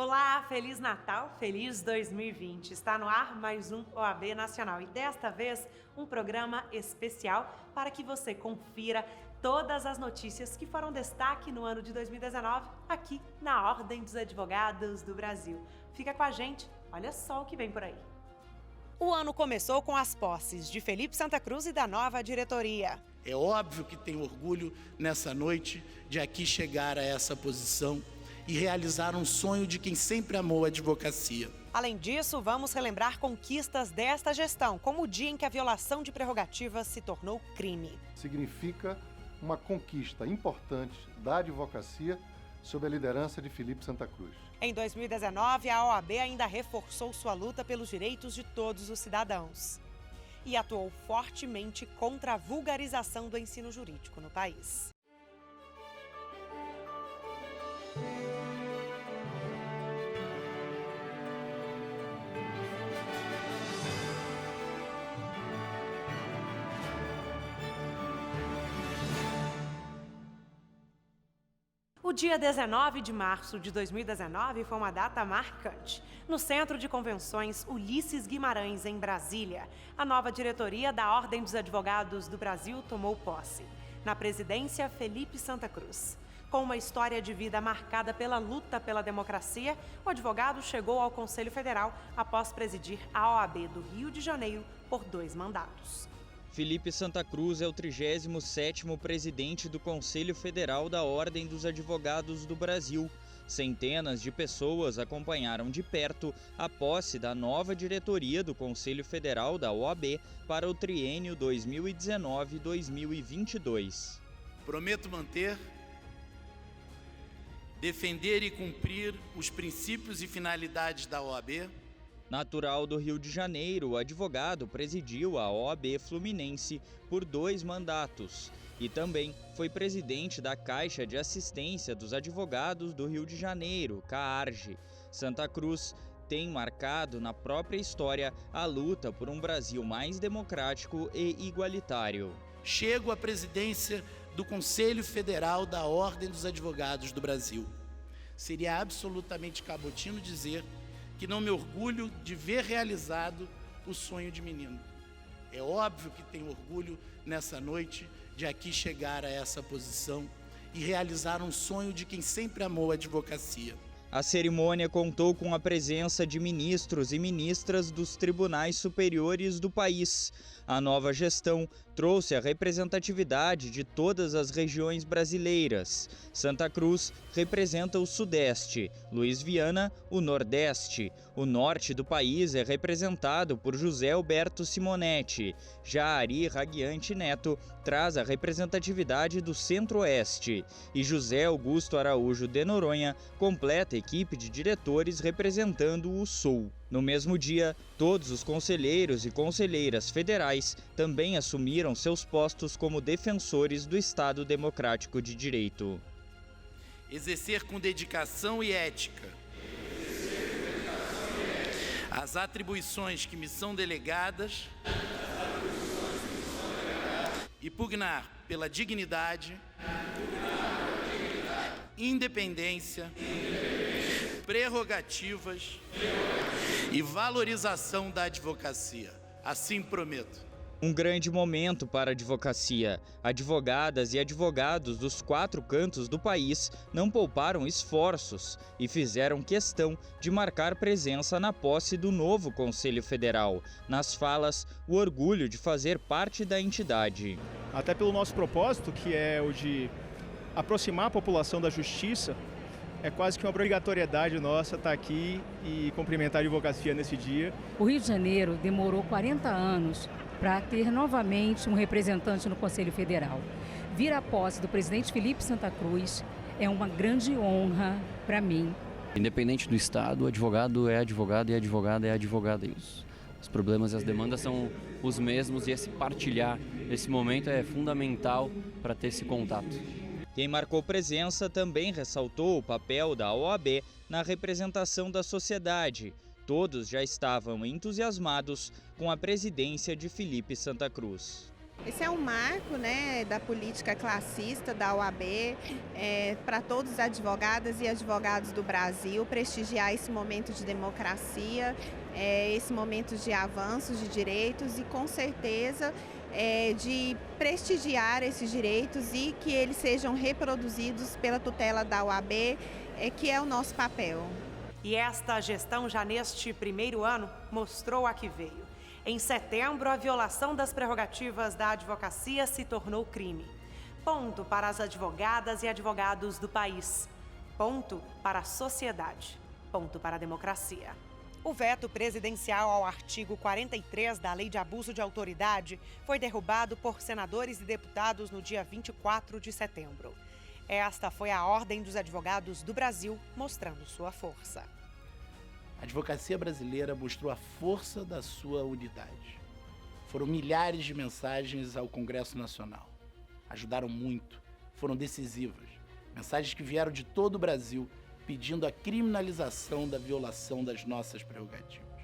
Olá, Feliz Natal, Feliz 2020. Está no ar mais um OAB Nacional e desta vez um programa especial para que você confira todas as notícias que foram destaque no ano de 2019 aqui na Ordem dos Advogados do Brasil. Fica com a gente, olha só o que vem por aí. O ano começou com as posses de Felipe Santa Cruz e da nova diretoria. É óbvio que tenho orgulho nessa noite de aqui chegar a essa posição e realizar um sonho de quem sempre amou a advocacia. Além disso, vamos relembrar conquistas desta gestão, como o dia em que a violação de prerrogativas se tornou crime. Significa uma conquista importante da advocacia sob a liderança de Felipe Santa Cruz. Em 2019, a OAB ainda reforçou sua luta pelos direitos de todos os cidadãos e atuou fortemente contra a vulgarização do ensino jurídico no país. O dia 19 de março de 2019 foi uma data marcante. No Centro de Convenções Ulisses Guimarães, em Brasília, a nova diretoria da Ordem dos Advogados do Brasil tomou posse. Na presidência, Felipe Santa Cruz. Com uma história de vida marcada pela luta pela democracia, o advogado chegou ao Conselho Federal após presidir a OAB do Rio de Janeiro por 2 mandatos. Felipe Santa Cruz é o 37º presidente do Conselho Federal da Ordem dos Advogados do Brasil. Centenas de pessoas acompanharam de perto a posse da nova diretoria do Conselho Federal da OAB para o triênio 2019-2022. Prometo manter, defender e cumprir os princípios e finalidades da OAB. Natural do Rio de Janeiro, o advogado presidiu a OAB Fluminense por 2 mandatos e também foi presidente da Caixa de Assistência dos Advogados do Rio de Janeiro, CAARJ. Santa Cruz tem marcado na própria história a luta por um Brasil mais democrático e igualitário. Chego à presidência do Conselho Federal da Ordem dos Advogados do Brasil. Seria absolutamente cabotino dizer que não me orgulho de ver realizado o sonho de menino. É óbvio que tenho orgulho nessa noite de aqui chegar a essa posição e realizar um sonho de quem sempre amou a advocacia. A cerimônia contou com a presença de ministros e ministras dos tribunais superiores do país. A nova gestão trouxe a representatividade de todas as regiões brasileiras. Santa Cruz representa o Sudeste, Luiz Viana, o Nordeste. O Norte do país é representado por José Alberto Simonetti. Já Ari Raguiante Neto traz a representatividade do Centro-Oeste. E José Augusto Araújo de Noronha completa a equipe de diretores representando o Sul. No mesmo dia, todos os conselheiros e conselheiras federais também assumiram seus postos como defensores do Estado Democrático de Direito. Exercer com dedicação e ética as atribuições que me são delegadas e pugnar pela dignidade, independência, prerrogativas e valorização da advocacia. Assim prometo. Um grande momento para a advocacia. Advogadas e advogados dos 4 cantos do país não pouparam esforços e fizeram questão de marcar presença na posse do novo Conselho Federal. Nas falas, o orgulho de fazer parte da entidade. Até pelo nosso propósito, que é o de aproximar a população da justiça, é quase que uma obrigatoriedade nossa estar aqui e cumprimentar a advocacia nesse dia. O Rio de Janeiro demorou 40 anos para ter novamente um representante no Conselho Federal. Vir à posse do presidente Felipe Santa Cruz é uma grande honra para mim. Independente do Estado, o advogado é advogado e a advogada é advogada. E os problemas e as demandas são os mesmos e esse partilhar, esse momento é fundamental para ter esse contato. Quem marcou presença também ressaltou o papel da OAB na representação da sociedade. Todos já estavam entusiasmados com a presidência de Felipe Santa Cruz. Esse é um marco, né, da política classista da OAB, para todos os advogadas e advogados do Brasil, prestigiar esse momento de democracia, esse momento de avanços de direitos e, com certeza, de prestigiar esses direitos e que eles sejam reproduzidos pela tutela da OAB, que é o nosso papel. E esta gestão, já neste primeiro ano, mostrou a que veio. Em setembro, a violação das prerrogativas da advocacia se tornou crime. Ponto para as advogadas e advogados do país. Ponto para a sociedade. Ponto para a democracia. O veto presidencial ao artigo 43 da Lei de Abuso de Autoridade foi derrubado por senadores e deputados no dia 24 de setembro. Esta foi a Ordem dos Advogados do Brasil, mostrando sua força. A advocacia brasileira mostrou a força da sua unidade. Foram milhares de mensagens ao Congresso Nacional. Ajudaram muito, foram decisivas. Mensagens que vieram de todo o Brasil pedindo a criminalização da violação das nossas prerrogativas.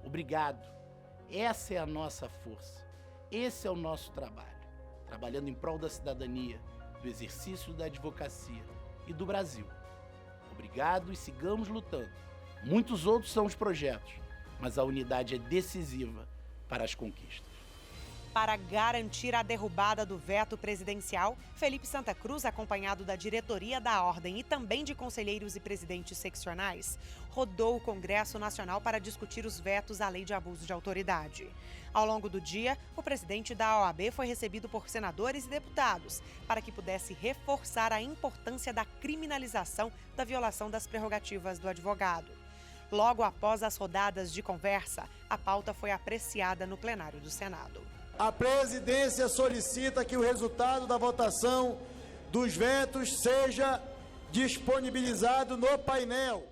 Obrigado. Essa é a nossa força. Esse é o nosso trabalho. Trabalhando em prol da cidadania, do exercício da advocacia e do Brasil. Obrigado e sigamos lutando. Muitos outros são os projetos, mas a unidade é decisiva para as conquistas. Para garantir a derrubada do veto presidencial, Felipe Santa Cruz, acompanhado da diretoria da Ordem e também de conselheiros e presidentes seccionais, rodou o Congresso Nacional para discutir os vetos à Lei de Abuso de Autoridade. Ao longo do dia, o presidente da OAB foi recebido por senadores e deputados para que pudesse reforçar a importância da criminalização da violação das prerrogativas do advogado. Logo após as rodadas de conversa, a pauta foi apreciada no plenário do Senado. A presidência solicita que o resultado da votação dos vetos seja disponibilizado no painel.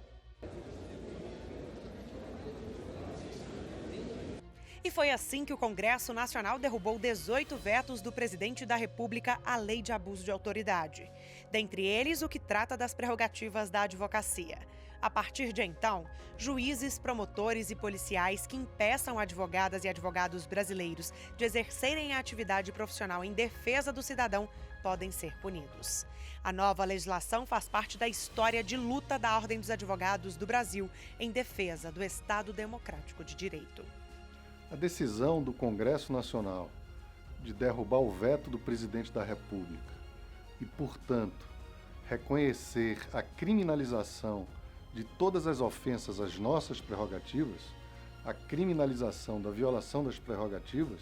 E foi assim que o Congresso Nacional derrubou 18 vetos do presidente da República à Lei de Abuso de Autoridade. Dentre eles, o que trata das prerrogativas da advocacia. A partir de então, juízes, promotores e policiais que impeçam advogadas e advogados brasileiros de exercerem a atividade profissional em defesa do cidadão podem ser punidos. A nova legislação faz parte da história de luta da Ordem dos Advogados do Brasil em defesa do Estado Democrático de Direito. A decisão do Congresso Nacional de derrubar o veto do presidente da República e, portanto, reconhecer a criminalização de todas as ofensas às nossas prerrogativas, a criminalização da violação das prerrogativas,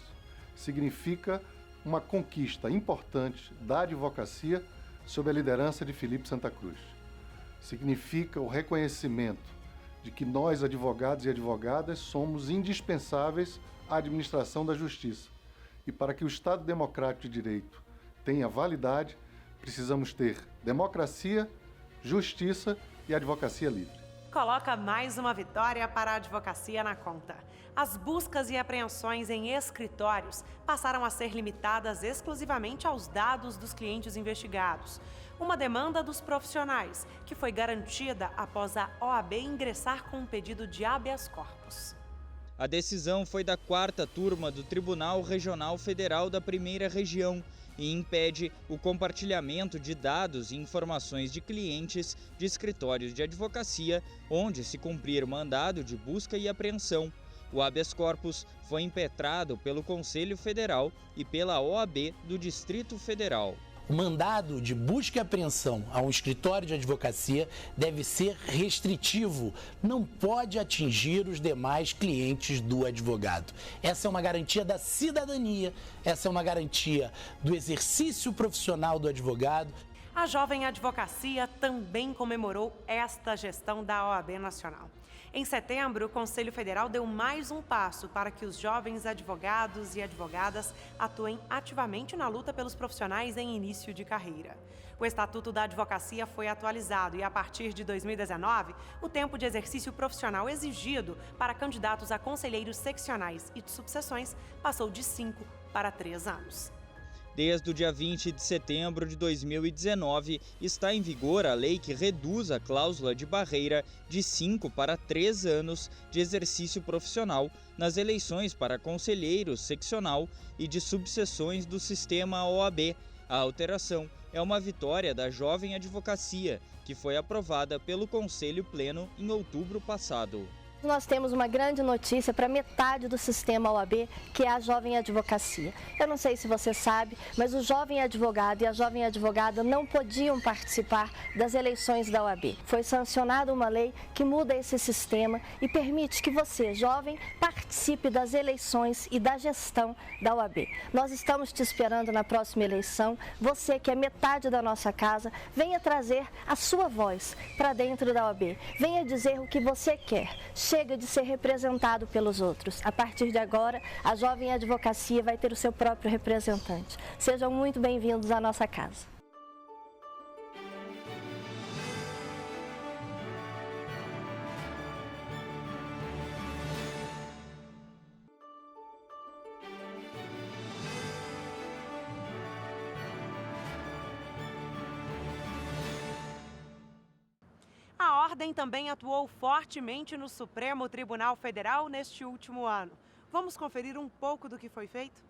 significa uma conquista importante da advocacia sob a liderança de Felipe Santa Cruz. Significa o reconhecimento de que nós, advogados e advogadas, somos indispensáveis à administração da justiça. E para que o Estado Democrático de Direito tenha validade, precisamos ter democracia, justiça e advocacia livre. Coloca mais uma vitória para a advocacia na conta. As buscas e apreensões em escritórios passaram a ser limitadas exclusivamente aos dados dos clientes investigados. Uma demanda dos profissionais, que foi garantida após a OAB ingressar com um pedido de habeas corpus. A decisão foi da 4ª turma do Tribunal Regional Federal da 1ª Região e impede o compartilhamento de dados e informações de clientes de escritórios de advocacia, onde se cumprir mandado de busca e apreensão. O habeas corpus foi impetrado pelo Conselho Federal e pela OAB do Distrito Federal. O mandado de busca e apreensão a um escritório de advocacia deve ser restritivo, não pode atingir os demais clientes do advogado. Essa é uma garantia da cidadania, essa é uma garantia do exercício profissional do advogado. A Jovem Advocacia também comemorou esta gestão da OAB Nacional. Em setembro, o Conselho Federal deu mais um passo para que os jovens advogados e advogadas atuem ativamente na luta pelos profissionais em início de carreira. O Estatuto da Advocacia foi atualizado e, a partir de 2019, o tempo de exercício profissional exigido para candidatos a conselheiros seccionais e de subseções passou de 5 para 3 anos. Desde o dia 20 de setembro de 2019, está em vigor a lei que reduz a cláusula de barreira de 5 para 3 anos de exercício profissional nas eleições para conselheiros seccional e de subseções do sistema OAB. A alteração é uma vitória da Jovem Advocacia, que foi aprovada pelo Conselho Pleno em outubro passado. Nós temos uma grande notícia para metade do sistema OAB, que é a Jovem Advocacia. Eu não sei se você sabe, mas o jovem advogado e a jovem advogada não podiam participar das eleições da OAB. Foi sancionada uma lei que muda esse sistema e permite que você, jovem, participe das eleições e da gestão da OAB. Nós estamos te esperando na próxima eleição. Você, que é metade da nossa casa, venha trazer a sua voz para dentro da OAB. Venha dizer o que você quer. Chega de ser representado pelos outros. A partir de agora, a Jovem Advocacia vai ter o seu próprio representante. Sejam muito bem-vindos à nossa casa. A Ordem também atuou fortemente no Supremo Tribunal Federal neste último ano. Vamos conferir um pouco do que foi feito?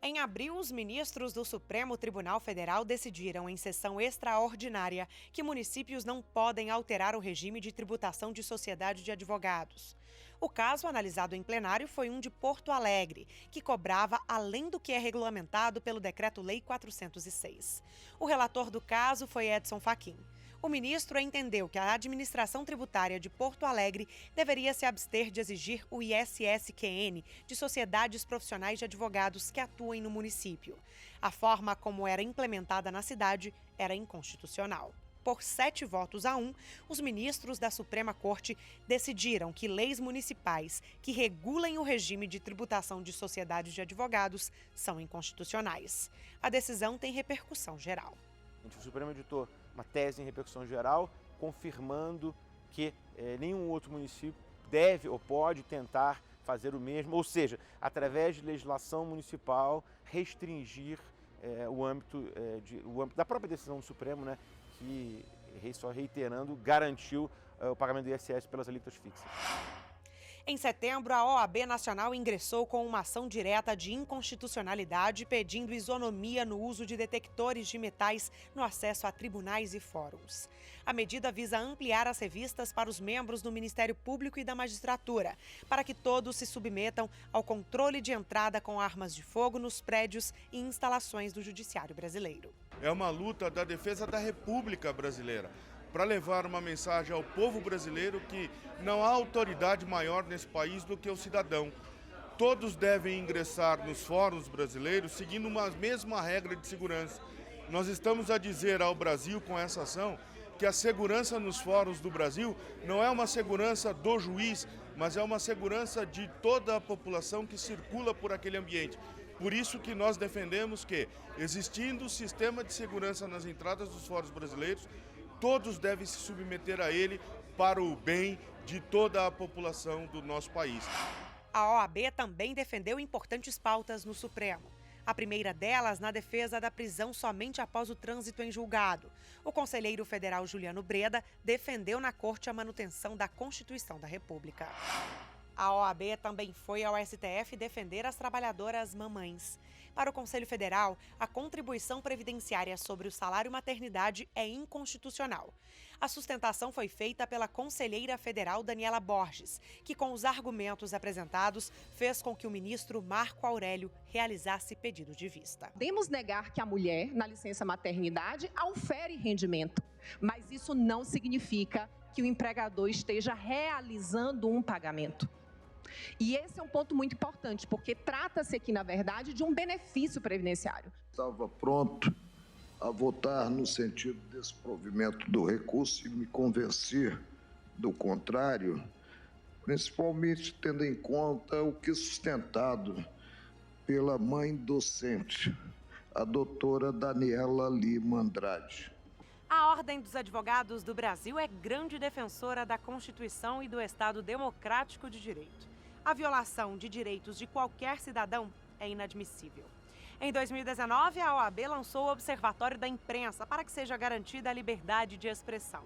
Em abril, os ministros do Supremo Tribunal Federal decidiram, em sessão extraordinária, que municípios não podem alterar o regime de tributação de sociedade de advogados. O caso analisado em plenário foi um de Porto Alegre, que cobrava além do que é regulamentado pelo Decreto-Lei 406. O relator do caso foi Edson Fachin. O ministro entendeu que a administração tributária de Porto Alegre deveria se abster de exigir o ISS-QN de sociedades profissionais de advogados que atuem no município. A forma como era implementada na cidade era inconstitucional. Por 7 votos a 1, os ministros da Suprema Corte decidiram que leis municipais que regulem o regime de tributação de sociedades de advogados são inconstitucionais. A decisão tem repercussão geral. O Supremo editou uma tese em repercussão geral, confirmando que nenhum outro município deve ou pode tentar fazer o mesmo, ou seja, através de legislação municipal, restringir o âmbito da própria decisão do Supremo, né, que, só reiterando, garantiu o pagamento do ISS pelas alíquotas fixas. Em setembro, a OAB Nacional ingressou com uma ação direta de inconstitucionalidade pedindo isonomia no uso de detectores de metais no acesso a tribunais e fóruns. A medida visa ampliar as revistas para os membros do Ministério Público e da Magistratura, para que todos se submetam ao controle de entrada com armas de fogo nos prédios e instalações do Judiciário brasileiro. É uma luta da defesa da República brasileira, para levar uma mensagem ao povo brasileiro que não há autoridade maior nesse país do que o cidadão. Todos devem ingressar nos fóruns brasileiros seguindo uma mesma regra de segurança. Nós estamos a dizer ao Brasil com essa ação que a segurança nos fóruns do Brasil não é uma segurança do juiz, mas é uma segurança de toda a população que circula por aquele ambiente. Por isso que nós defendemos que, existindo o sistema de segurança nas entradas dos fóruns brasileiros, todos devem se submeter a ele para o bem de toda a população do nosso país. A OAB também defendeu importantes pautas no Supremo. A primeira delas na defesa da prisão somente após o trânsito em julgado. O conselheiro federal Juliano Breda defendeu na corte a manutenção da Constituição da República. A OAB também foi ao STF defender as trabalhadoras mamães. Para o Conselho Federal, a contribuição previdenciária sobre o salário maternidade é inconstitucional. A sustentação foi feita pela conselheira federal Daniela Borges, que, com os argumentos apresentados, fez com que o ministro Marco Aurélio realizasse pedido de vista. Podemos negar que a mulher, na licença maternidade, aufere rendimento, mas isso não significa que o empregador esteja realizando um pagamento. E esse é um ponto muito importante, porque trata-se aqui, na verdade, de um benefício previdenciário. Estava pronto a votar no sentido desse provimento do recurso e me convencer do contrário, principalmente tendo em conta o que é sustentado pela mãe docente, a doutora Daniela Lima Andrade. A Ordem dos Advogados do Brasil é grande defensora da Constituição e do Estado Democrático de Direito. A violação de direitos de qualquer cidadão é inadmissível. Em 2019, a OAB lançou o Observatório da Imprensa para que seja garantida a liberdade de expressão.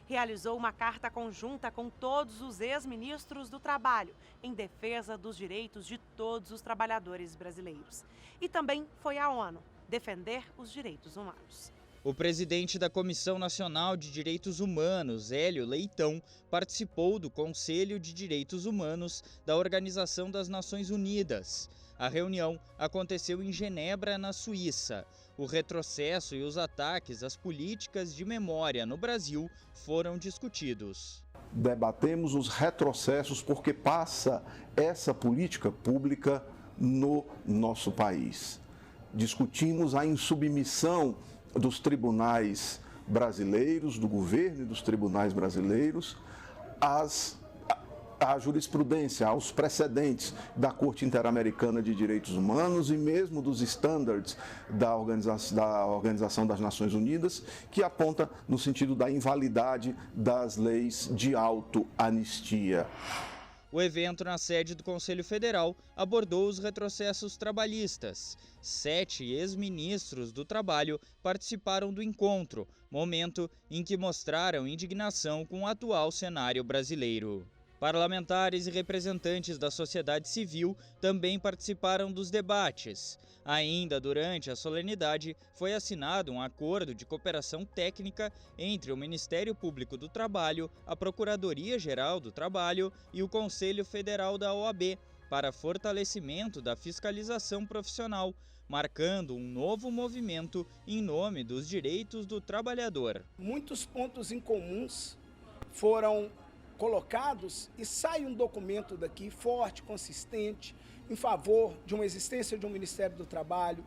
Realizou uma carta conjunta com todos os ex-ministros do Trabalho, em defesa dos direitos de todos os trabalhadores brasileiros. E também foi à ONU defender os direitos humanos. O presidente da Comissão Nacional de Direitos Humanos, Hélio Leitão, participou do Conselho de Direitos Humanos da Organização das Nações Unidas. A reunião aconteceu em Genebra, na Suíça. O retrocesso e os ataques às políticas de memória no Brasil foram discutidos. Debatemos os retrocessos porque passa essa política pública no nosso país. Discutimos a insubmissão dos tribunais brasileiros, do governo e dos tribunais brasileiros, à jurisprudência, aos precedentes da Corte Interamericana de Direitos Humanos e mesmo dos estándares da Organização das Nações Unidas, que aponta no sentido da invalidade das leis de autoanistia. O evento, na sede do Conselho Federal, abordou os retrocessos trabalhistas. 7 ex-ministros do Trabalho participaram do encontro, momento em que mostraram indignação com o atual cenário brasileiro. Parlamentares e representantes da sociedade civil também participaram dos debates. Ainda durante a solenidade, foi assinado um acordo de cooperação técnica entre o Ministério Público do Trabalho, a Procuradoria-Geral do Trabalho e o Conselho Federal da OAB para fortalecimento da fiscalização profissional, marcando um novo movimento em nome dos direitos do trabalhador. Muitos pontos em comuns foram colocados e sai um documento daqui forte, consistente, em favor de uma existência de um Ministério do Trabalho,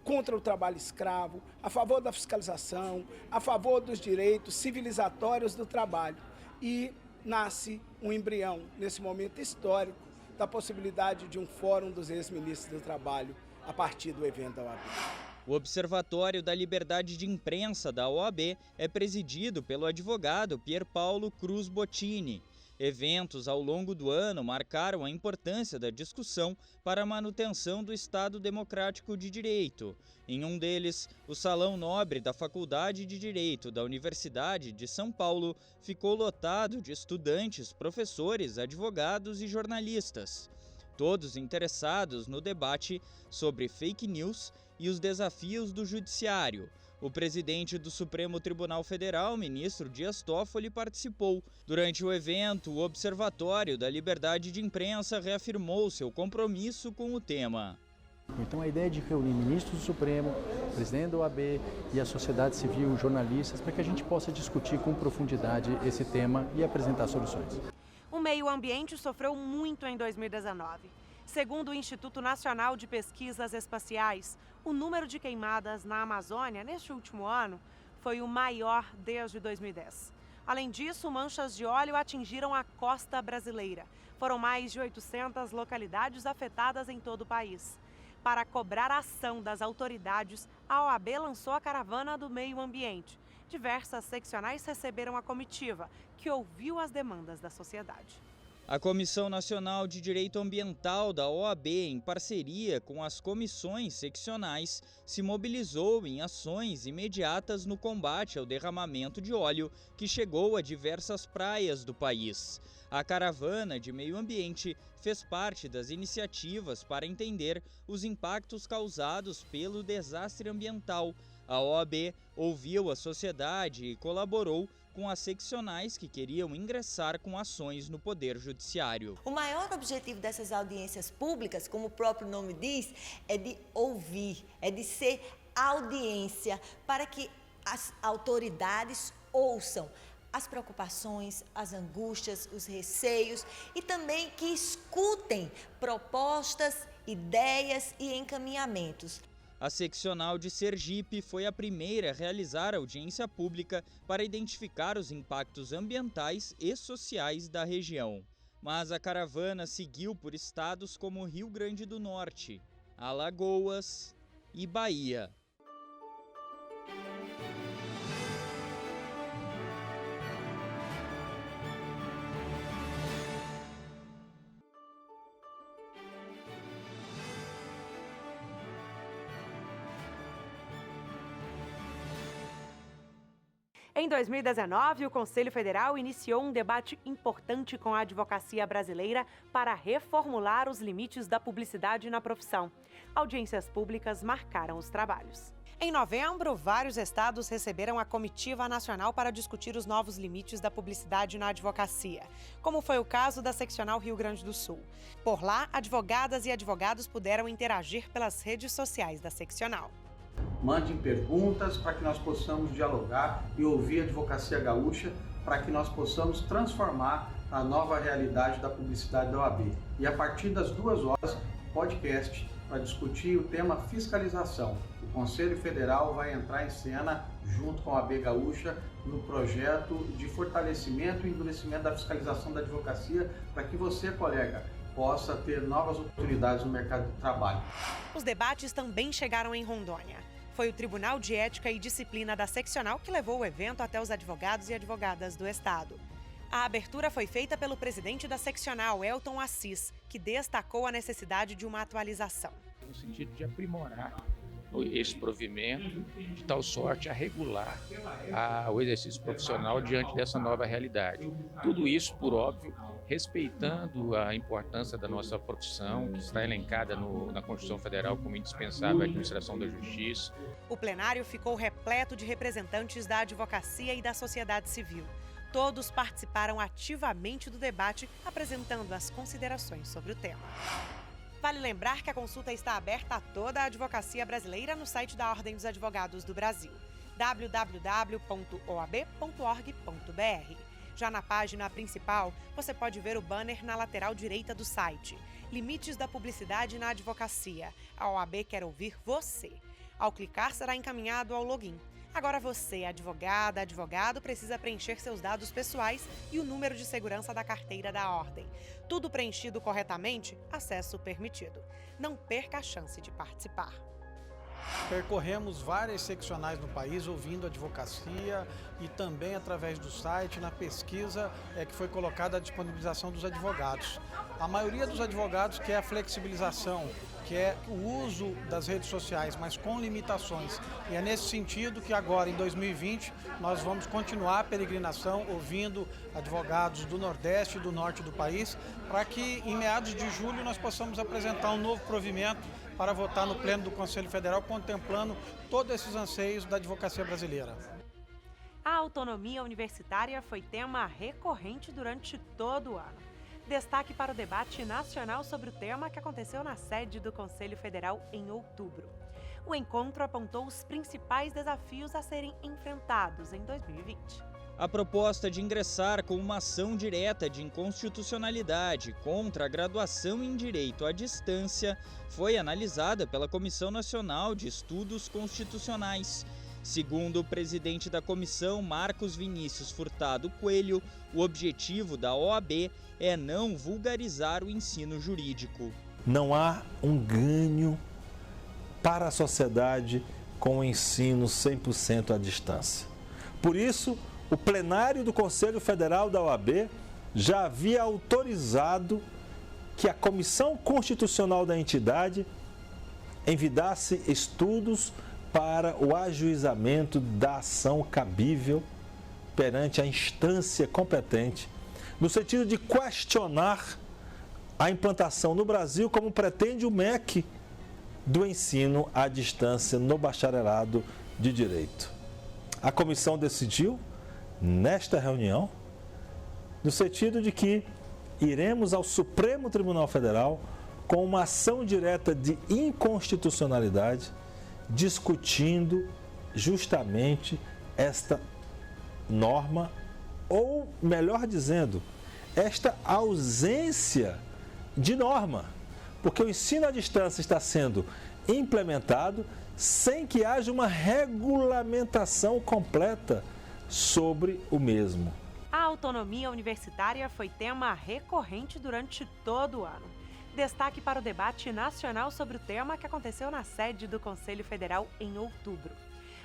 contra o trabalho escravo, a favor da fiscalização, a favor dos direitos civilizatórios do trabalho. E nasce um embrião, nesse momento histórico, da possibilidade de um fórum dos ex-ministros do Trabalho a partir do evento da OAB. O Observatório da Liberdade de Imprensa da OAB é presidido pelo advogado Pier Paulo Cruz Bottini. Eventos ao longo do ano marcaram a importância da discussão para a manutenção do Estado Democrático de Direito. Em um deles, o Salão Nobre da Faculdade de Direito da Universidade de São Paulo ficou lotado de estudantes, professores, advogados e jornalistas. Todos interessados no debate sobre fake news e os desafios do Judiciário. O presidente do Supremo Tribunal Federal, ministro Dias Toffoli, participou. Durante o evento, o Observatório da Liberdade de Imprensa reafirmou seu compromisso com o tema. Então a ideia é de reunir ministros do Supremo, presidente da OAB e a sociedade civil, jornalistas, para que a gente possa discutir com profundidade esse tema e apresentar soluções. O meio ambiente sofreu muito em 2019. Segundo o Instituto Nacional de Pesquisas Espaciais, o número de queimadas na Amazônia neste último ano foi o maior desde 2010. Além disso, manchas de óleo atingiram a costa brasileira. Foram mais de 800 localidades afetadas em todo o país. Para cobrar a ação das autoridades, a OAB lançou a Caravana do Meio Ambiente. Diversas seccionais receberam a comitiva, que ouviu as demandas da sociedade. A Comissão Nacional de Direito Ambiental da OAB, em parceria com as comissões seccionais, se mobilizou em ações imediatas no combate ao derramamento de óleo que chegou a diversas praias do país. A Caravana de Meio Ambiente fez parte das iniciativas para entender os impactos causados pelo desastre ambiental. A OAB ouviu a sociedade e colaborou com as seccionais que queriam ingressar com ações no Poder Judiciário. O maior objetivo dessas audiências públicas, como o próprio nome diz, é de ouvir, é de ser audiência para que as autoridades ouçam as preocupações, as angústias, os receios e também que escutem propostas, ideias e encaminhamentos. A seccional de Sergipe foi a primeira a realizar audiência pública para identificar os impactos ambientais e sociais da região. Mas a caravana seguiu por estados como Rio Grande do Norte, Alagoas e Bahia. Em 2019, o Conselho Federal iniciou um debate importante com a advocacia brasileira para reformular os limites da publicidade na profissão. Audiências públicas marcaram os trabalhos. Em novembro, vários estados receberam a comitiva nacional para discutir os novos limites da publicidade na advocacia, como foi o caso da Seccional Rio Grande do Sul. Por lá, advogadas e advogados puderam interagir pelas redes sociais da seccional. Mandem perguntas para que nós possamos dialogar e ouvir a advocacia gaúcha para que nós possamos transformar a nova realidade da publicidade da OAB. E a partir das 2 horas, podcast para discutir o tema fiscalização. O Conselho Federal vai entrar em cena junto com a OAB Gaúcha no projeto de fortalecimento e endurecimento da fiscalização da advocacia para que você, colega, possa ter novas oportunidades no mercado de trabalho. Os debates também chegaram em Rondônia. Foi o Tribunal de Ética e Disciplina da Seccional que levou o evento até os advogados e advogadas do estado. A abertura foi feita pelo presidente da Seccional, Elton Assis, que destacou a necessidade de uma atualização. No sentido de aprimorar esse provimento, de tal sorte a regular o exercício profissional diante dessa nova realidade. Tudo isso, por óbvio, respeitando a importância da nossa profissão, que está elencada na Constituição Federal como indispensável à administração da justiça. O plenário ficou repleto de representantes da advocacia e da sociedade civil. Todos participaram ativamente do debate, apresentando as considerações sobre o tema. Vale lembrar que a consulta está aberta a toda a advocacia brasileira no site da Ordem dos Advogados do Brasil, www.oab.org.br. Já na página principal, você pode ver o banner na lateral direita do site. Limites da publicidade na advocacia. A OAB quer ouvir você. Ao clicar, será encaminhado ao login. Agora você, advogada, advogado, precisa preencher seus dados pessoais e o número de segurança da carteira da ordem. Tudo preenchido corretamente, acesso permitido. Não perca a chance de participar. Percorremos várias seccionais no país ouvindo advocacia e também através do site, na pesquisa que foi colocada à disponibilização dos advogados. A maioria dos advogados quer a flexibilização, que é o uso das redes sociais, mas com limitações. E é nesse sentido que agora, em 2020, nós vamos continuar a peregrinação ouvindo advogados do Nordeste e do Norte do país, para que em meados de julho nós possamos apresentar um novo provimento para votar no Pleno do Conselho Federal, contemplando todos esses anseios da advocacia brasileira. A autonomia universitária foi tema recorrente durante todo o ano. Destaque para o debate nacional sobre o tema que aconteceu na sede do Conselho Federal em outubro. O encontro apontou os principais desafios a serem enfrentados em 2020. A proposta de ingressar com uma ação direta de inconstitucionalidade contra a graduação em Direito à Distância foi analisada pela Comissão Nacional de Estudos Constitucionais. Segundo o presidente da comissão, Marcos Vinícius Furtado Coelho, o objetivo da OAB é não vulgarizar o ensino jurídico. Não há um ganho para a sociedade com o ensino 100% à distância. Por isso, o plenário do Conselho Federal da OAB já havia autorizado que a Comissão Constitucional da entidade envidasse estudos para o ajuizamento da ação cabível perante a instância competente, no sentido de questionar a implantação no Brasil, como pretende o MEC, do ensino à distância no bacharelado de Direito. A comissão decidiu, nesta reunião, no sentido de que iremos ao Supremo Tribunal Federal com uma ação direta de inconstitucionalidade, discutindo justamente esta norma, ou melhor dizendo, esta ausência de norma, porque o ensino à distância está sendo implementado sem que haja uma regulamentação completa sobre o mesmo. A autonomia universitária foi tema recorrente durante todo o ano. Destaque para o debate nacional sobre o tema que aconteceu na sede do Conselho Federal em outubro.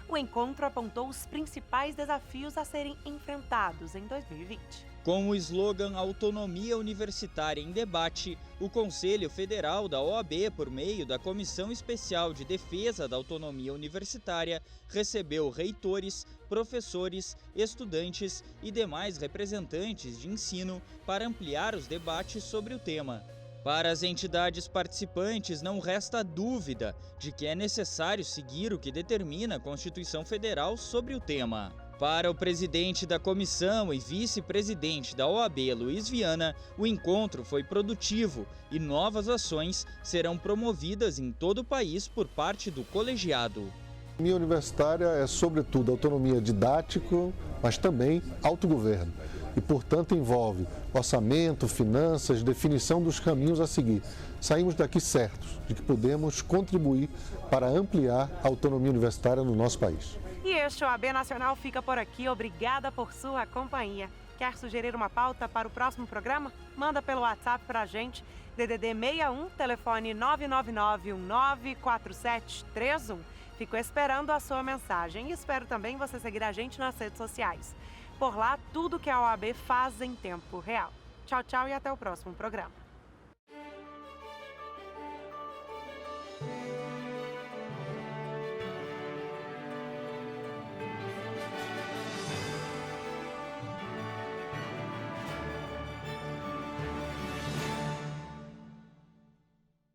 O encontro apontou os principais desafios a serem enfrentados em 2020. Com o slogan Autonomia Universitária em Debate, o Conselho Federal da OAB, por meio da Comissão Especial de Defesa da Autonomia Universitária, recebeu reitores, professores, estudantes e demais representantes de ensino para ampliar os debates sobre o tema. Para as entidades participantes, não resta dúvida de que é necessário seguir o que determina a Constituição Federal sobre o tema. Para o presidente da comissão e vice-presidente da OAB, Luiz Viana, o encontro foi produtivo e novas ações serão promovidas em todo o país por parte do colegiado. A autonomia universitária é, sobretudo, autonomia didática, mas também autogoverno. E, portanto, envolve orçamento, finanças, definição dos caminhos a seguir. Saímos daqui certos de que podemos contribuir para ampliar a autonomia universitária no nosso país. E este OAB Nacional fica por aqui. Obrigada por sua companhia. Quer sugerir uma pauta para o próximo programa? Manda pelo WhatsApp para a gente, DDD 61, telefone 999194731. Fico esperando a sua mensagem e espero também você seguir a gente nas redes sociais. Por lá, tudo que a OAB faz em tempo real. Tchau, tchau e até o próximo programa.